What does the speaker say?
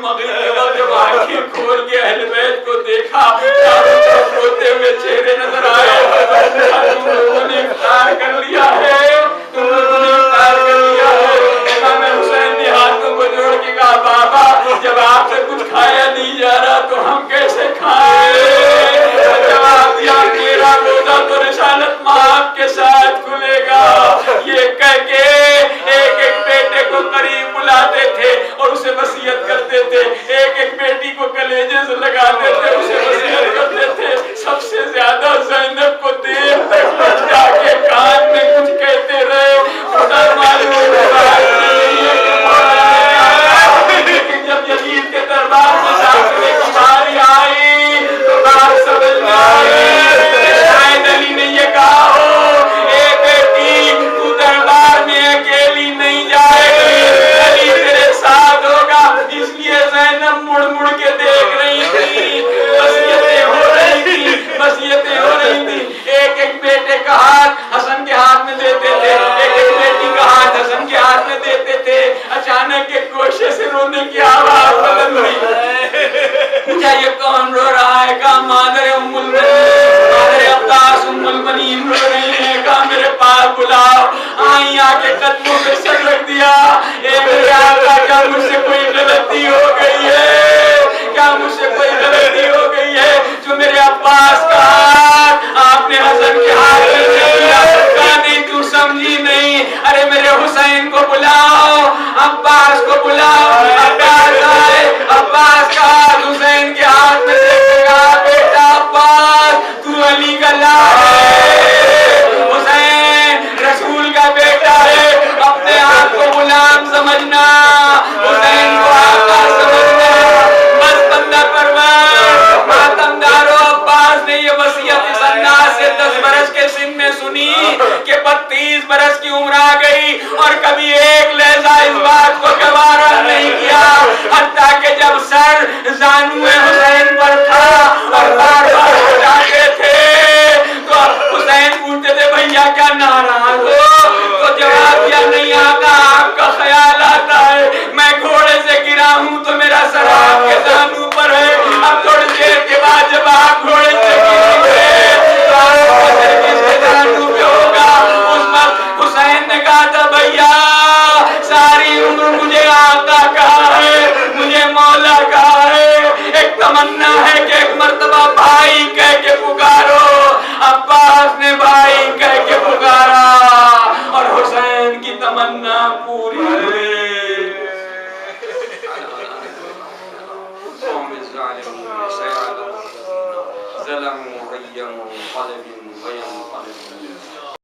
مغرب کے وقت جب آنکھیں کھول کے اہل بیت کو دیکھا چاروں طرف روتے ہوئے چہرے نظر آئے تم لوگوں نے افطار کر لیا ہے تم لوگوں نے افطار کر لیا ہے امام حسین نے ہاتھوں کو جوڑ کے کہا بابا جب آپ سے کچھ کھایا نہیں جا رہا تو ہم کیسے کھائیں جواب دیا میرا روزہ تو رسالت مآب کے ساتھ کھلے گا یہ کہہ کے ایک ایک بیٹے کو قریب بلاتے تھے اور اسے وصیت کرتے تھے ایک ایک بیٹی کو کلیجے سے لگاتے تھے اسے وصیت کرتے تھے سب سے زیادہ زینب کو دیر تک جا کے کان میں کچھ کہتے رہے خدا معلوم لیکن جب یزید کے دربار میں داخلے کی باری آئی تو بات سمجھ میں آئی شاید علی نے یہ کہا ہو اے بیٹی تو دربار میں اکیلی نہیں جائے گی علی تیرے ساتھ ہوگا اس لیے زینب مڑ مڑ کے دیکھ رہی تھی وصیتیں ہو رہی تھی وصیتیں ہو رہی تھی ایک ایک بیٹے کا ہاتھ حسن کے ہاتھ میں دیتے تھے ایک ایک بیٹی کا ہاتھ حسن کے ہاتھ میں دیتے تھے اچانک ایک گوشے سے رونے کی آواز بدل ہوئی کیا یہ کون رو رہا ہے کہا مادر ام المنین مادر عباس ام المنین رو رہی ہے کہا میرے پاس بلاؤ آئی آ کے قدموں پہ سر رکھ دیا اے میرے آقا کیا مجھ سے کوئی غلطی ہو گئی ہے کیا مجھ سے کوئی غلطی ہو گئی ہے جو میرے عباس کا ہاتھ آپ نے حسن کے ہاتھ میں دیا کہا نہیں تو سمجھی نہیں ارے میرے حسین کو بلاؤ عباس کو بلاؤ عباس آئے عباس کا ہاتھ حسین کے ہاتھ میں دے گا بیٹا عباس تو علی کا لال ہے حسین رسول کا بیٹا ہے اپنے آپ کو غلام سمجھنا حسین کو آقا سمجھنا بس بندہ پرور ماتم دارو عباس نے یہ وصیت اس انداز سے 10 برس کے سن میں سنی کہ 32 برس کی عمر آ گئی اور کبھی ایک لہجہ اس بات کو گوارا نہیں کیا حتیٰ کہ جب سر زانو حسین پر تھا اور بار بار ہو جاتے تھے تو حسین پوچھتے تھے بھیا کیا ناراض ہو تو جواب دیا نہیں آقا آپ کا خیال آتا ہے میں گھوڑے سے گرا ہوں تو میرا سر آپ کے زانو پر ہے اب تھوڑی دیر کے بعد جب آپ گھوڑے سے گریں گے تو آپ کا سر کس کے زانو پہ ہوگا اس وقت حسین نے کہا تھا بھیا ساری عمر مجھے آقا کہا ہے مجھے مولا کہا ہے ایک تمنا ہے کہ ایک مرتبہ بھائی کہہ کے پکارو عباس نے بھائی کہہ کے پکارا اور حسین کی تمنا پوری ہوئی ظلم غیم قلب غیم قلب